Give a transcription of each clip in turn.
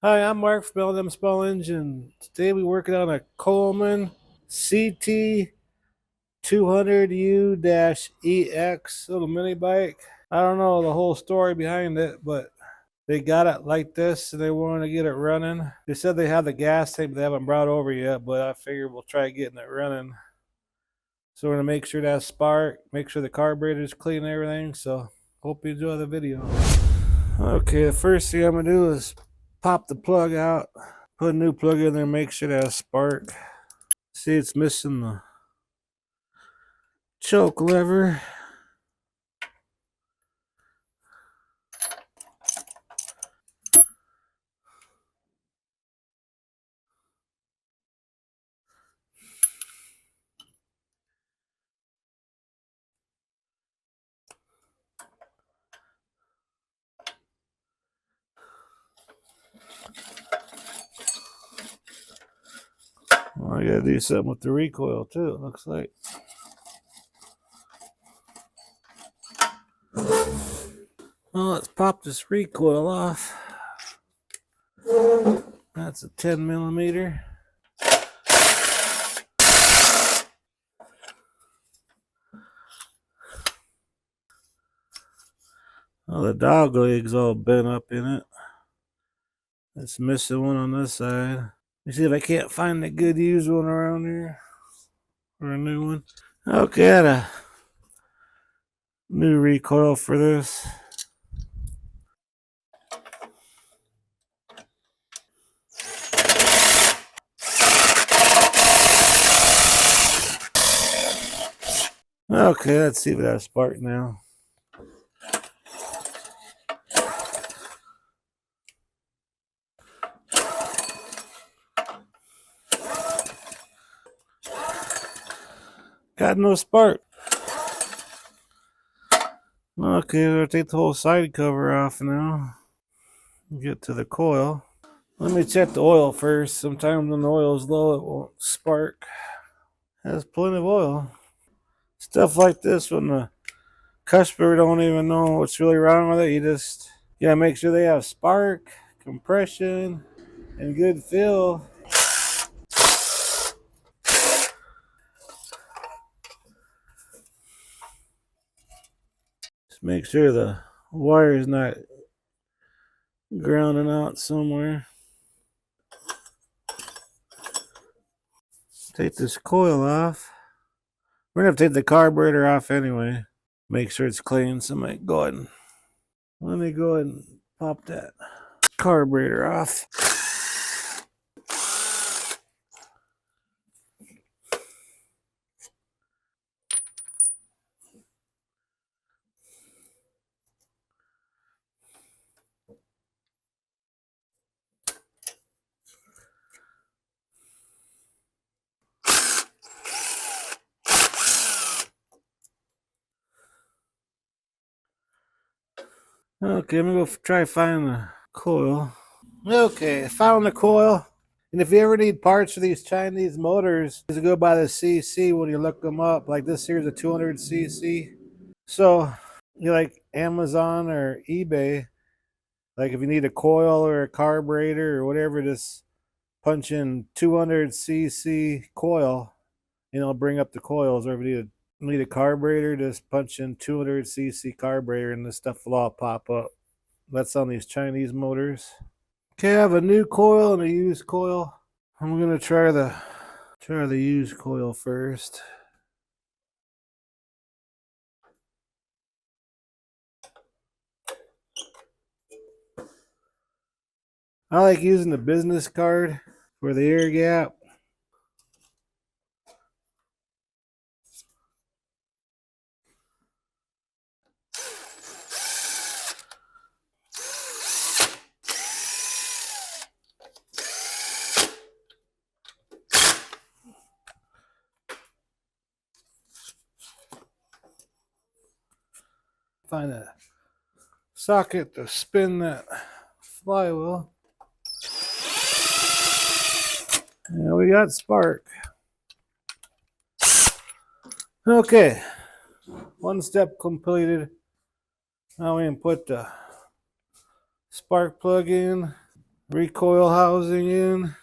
Hi, I'm Mark from LM Small Engine. Today we're working on a Coleman CT 200U-EX little mini bike. I don't know the whole story behind it, but they got it like this and they want to get it running. They said they have the gas tank, but they haven't brought over yet, but I figured we'll try getting it running. So we're going to make sure that spark, make sure the carburetor is clean and everything. So hope you enjoy the video. Okay, the first thing I'm going to do is pop the plug out. Put a new plug in there, make sure that spark. See, it's missing the choke lever. Well, I gotta do something with the recoil too, it looks like. Well, let's pop this recoil off. That's a 10mm. Oh, the dog leg's all bent up in it. It's missing one on this side. Let me see if I can't find a good used one around here. Or a new one. Okay, I had a new recoil for this. Okay, let's see if that's spark now. Got no spark. Okay, we'll take the whole side cover off now. Get to the coil. Let me check the oil first. Sometimes when the oil is low, it won't spark. Has plenty of oil. Stuff like this, when the customer don't even know what's really wrong with it, you just gotta make sure they have spark, compression, and good fill. Just make sure the wire is not grounding out somewhere. Take this coil off. We're gonna have to take the carburetor off anyway. Make sure it's clean. So I might go ahead and let me go ahead and pop that carburetor off. Okay, I'm gonna go try finding the coil. Okay, found the coil. And if you ever need parts for these Chinese motors, you go by the CC when you look them up. Like this here's a 200cc. So you like Amazon or eBay, like if you need a coil or a carburetor or whatever, just punch in 200cc coil and it'll bring up the coils. Or if you need a carburetor, just punch in 200cc carburetor and this stuff will all pop up. That's on these Chinese motors. Okay, I have a new coil and a used coil. I'm gonna try the used coil first. I like using the business card for the air gap. Find a socket to spin that flywheel. Yeah, we got spark. Okay, one step completed. Now we can put the spark plug in. recoil housing in.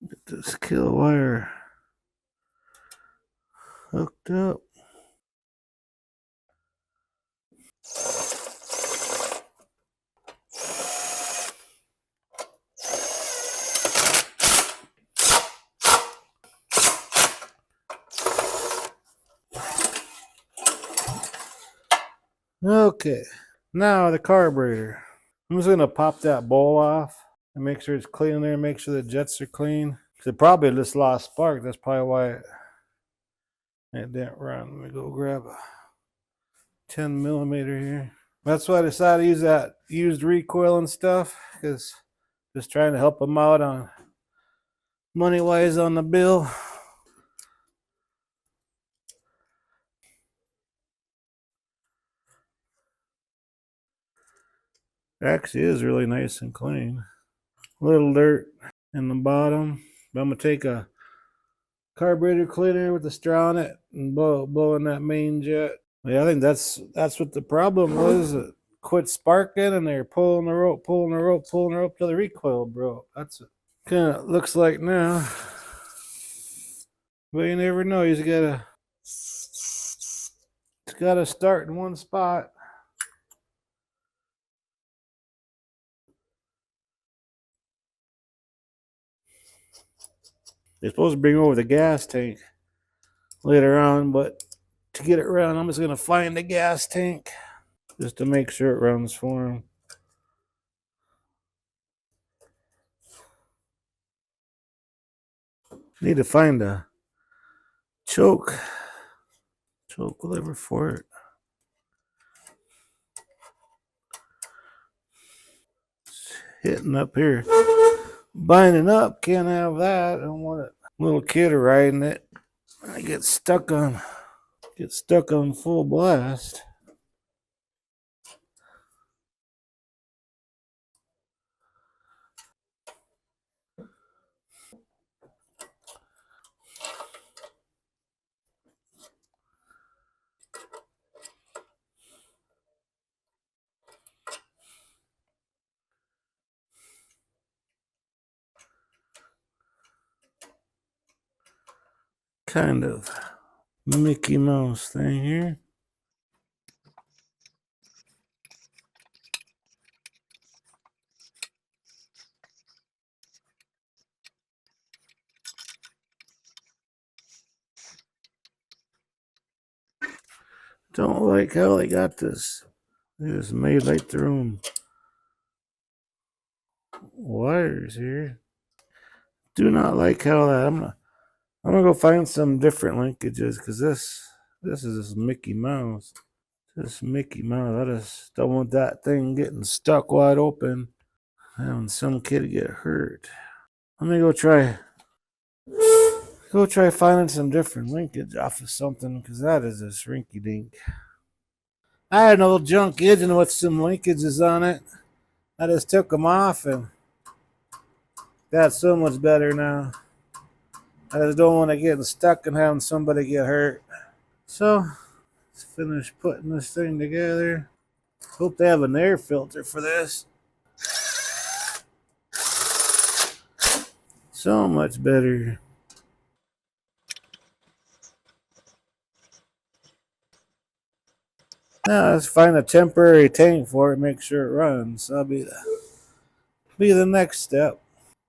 Get this kill wire hooked up. Okay, now the carburetor. I'm just gonna pop that bowl off and make sure it's clean in there, make sure the jets are clean. Cause it probably just lost spark. That's probably why it didn't run. Let me go grab a 10 millimeter here. That's why I decided to use that used recoil and stuff, because just trying to help them out on money wise on the bill. It actually is really nice and clean. A little dirt in the bottom. But I'm gonna take a carburetor cleaner with the straw in it and blow in that main jet. Yeah, I think that's what the problem was. It quit sparking and they're pulling the rope till the recoil broke. That's it. Kind of looks like now. But you never know. It's gotta start in one spot. They're supposed to bring over the gas tank later on, but to get it run, I'm just gonna find the gas tank just to make sure it runs for them. Need to find a choke lever for it. It's hitting up here, binding up. Can't have that. I don't want it. Little kid riding it. I get stuck on full blast. Kind of Mickey Mouse thing here. Don't like how they got this. They just made like their own wires here. Do not like how that. I'm gonna go find some different linkages because this is just Mickey Mouse. Just Mickey Mouse. I just don't want that thing getting stuck wide open. Having some kid get hurt. Let me go try finding some different linkage off of something because that is a rinky dink. I had an old junk engine with some linkages on it. I just took them off and that's so much better now. I just don't want to get stuck and having somebody get hurt. So, let's finish putting this thing together. Hope they have an air filter for this. So much better. Now let's find a temporary tank for it, make sure it runs. That'll be the next step.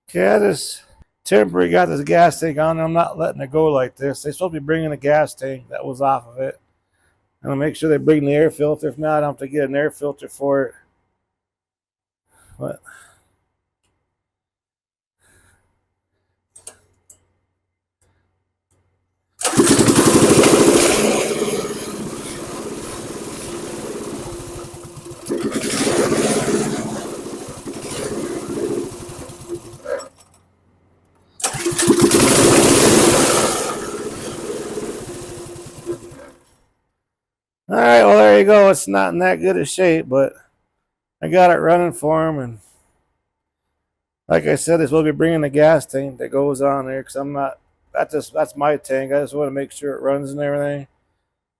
Okay, I just temporary got this gas tank on. I'm not letting it go like this. They're supposed to be bringing a gas tank that was off of it. And I'll make sure they bring the air filter. If not, I'll have to get an air filter for it. But all right, well, there you go. It's not in that good a shape, but I got it running for them. And like I said, they're supposed to be bringing the gas tank that goes on there because I'm not that's my tank. I just want to make sure it runs and everything.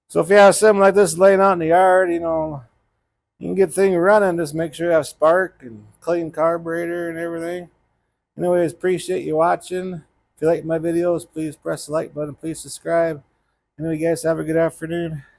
So if you have something like this laying out in the yard, you know, you can get things running. Just make sure you have spark and clean carburetor and everything. Anyways, appreciate you watching. If you like my videos, please press the like button. Please subscribe. Anyway, guys, have a good afternoon.